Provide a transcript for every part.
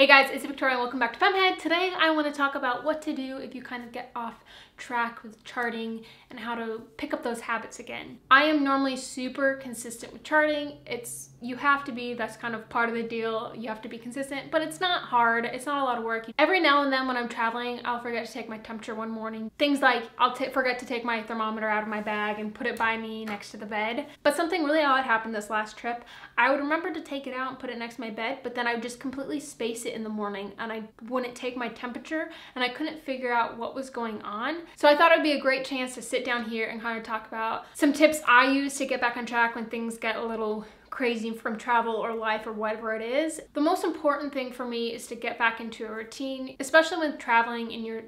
Hey guys, it's Victoria and welcome back to FemmeHead. Today I want to talk about what to do if you kind of get off track with charting and how to pick up those habits again. I am normally super consistent with charting. You have to be, that's kind of part of the deal. You have to be consistent, but it's not hard. It's not a lot of work. Every now and then when I'm traveling, I'll forget to take my temperature one morning. Things like I'll forget to take my thermometer out of my bag and put it by me next to the bed. But something really odd happened this last trip. I would remember to take it out and put it next to my bed, but then I would just completely space it in the morning and I wouldn't take my temperature and I couldn't figure out what was going on. So I thought it'd be a great chance to sit down here and kind of talk about some tips I use to get back on track when things get a little crazy from travel or life or whatever it is. The most important thing for me is to get back into a routine, especially when traveling and you're,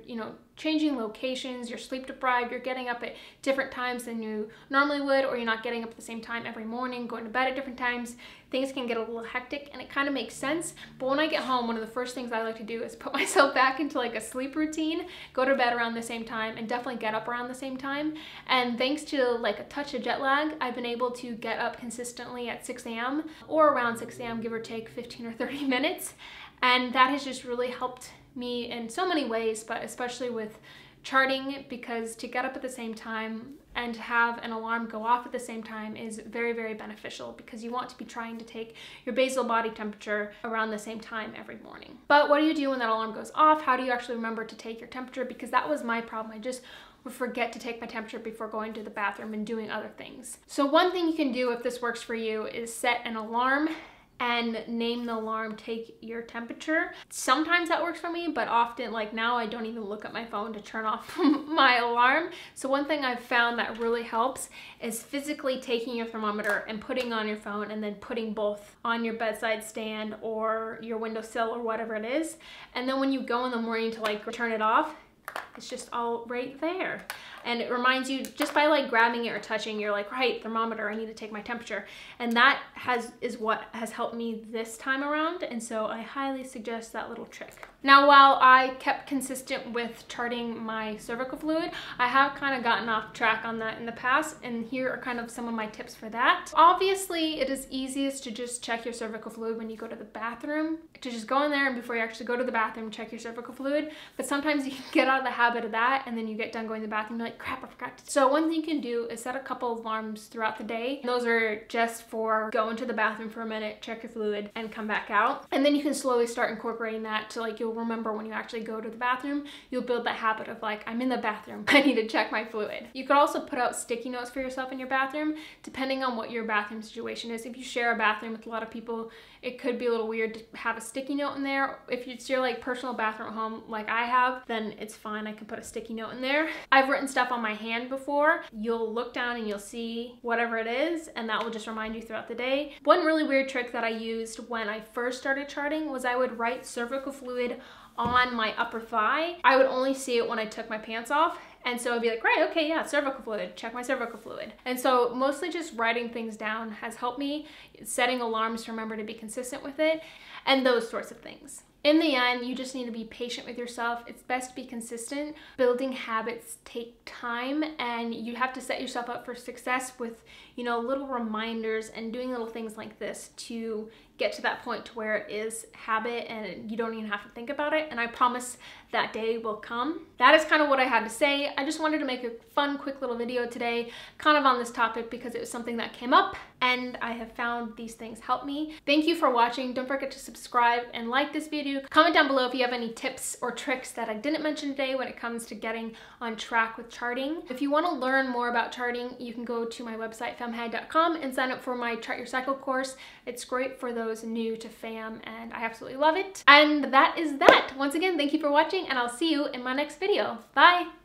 changing locations, you're sleep deprived, you're getting up at different times than you normally would, or you're not getting up at the same time every morning, going to bed at different times. Things can get a little hectic and it kind of makes sense. But when I get home, one of the first things I like to do is put myself back into like a sleep routine, go to bed around the same time and definitely get up around the same time. And thanks to like a touch of jet lag, I've been able to get up consistently at 6 a.m. or around 6 a.m., give or take 15 or 30 minutes. And that has just really helped me in so many ways, but especially with charting, because to get up at the same time and to have an alarm go off at the same time is very, very beneficial, because you want to be trying to take your basal body temperature around the same time every morning. But what do you do when that alarm goes off? How do you actually remember to take your temperature? Because that was my problem. I just would forget to take my temperature before going to the bathroom and doing other things. So one thing you can do if this works for you is set an alarm and name the alarm take your temperature. Sometimes that works for me, but often, like now, I don't even look at my phone to turn off my alarm. So one thing I've found that really helps is physically taking your thermometer and putting on your phone and then putting both on your bedside stand or your windowsill or whatever it is. And then when you go in the morning to like turn it off, it's just all right there. And it reminds you, just by like grabbing it or touching, you're like, right, thermometer, I need to take my temperature. And that is what has helped me this time around. And so I highly suggest that little trick. Now, while I kept consistent with charting my cervical fluid, I have kind of gotten off track on that in the past. And here are kind of some of my tips for that. Obviously, it is easiest to just check your cervical fluid when you go to the bathroom, to just go in there and before you actually go to the bathroom, check your cervical fluid. But sometimes you can get out of the habit of that and then you get done going to the bathroom, you're like, crap, I forgot. So one thing you can do is set a couple of alarms throughout the day. Those are just for go into the bathroom for a minute, check your fluid, and come back out. And then you can slowly start incorporating that to like, you'll remember when you actually go to the bathroom, you'll build that habit of like, I'm in the bathroom, I need to check my fluid. You could also put out sticky notes for yourself in your bathroom, depending on what your bathroom situation is. If you share a bathroom with a lot of people, it could be a little weird to have a sticky note in there. If it's your like personal bathroom at home like I have, then it's fine. I can put a sticky note in there. I've written stuff on my hand before. You'll look down and you'll see whatever it is, and that will just remind you throughout the day. One really weird trick that I used when I first started charting was I would write cervical fluid on my upper thigh. I would only see it when I took my pants off. And so I'd be like, right, okay, yeah, cervical fluid, check my cervical fluid. And so mostly just writing things down has helped me, setting alarms to remember to be consistent with it, and those sorts of things. In the end, you just need to be patient with yourself. It's best to be consistent. Building habits take time, and you have to set yourself up for success with, little reminders and doing little things like this to get to that point to where it is habit and you don't even have to think about it. And I promise that day will come. That is kind of what I had to say. I just wanted to make a fun, quick little video today, kind of on this topic, because it was something that came up and I have found these things help me. Thank you for watching. Don't forget to subscribe and like this video. Comment down below if you have any tips or tricks that I didn't mention today when it comes to getting on track with charting. If you want to learn more about charting, you can go to my website, FemmeHead.com, and sign up for my Chart Your Cycle course. It's great for those new to fam, and I absolutely love it. And that is that. Once again, thank you for watching, and I'll see you in my next video. Bye!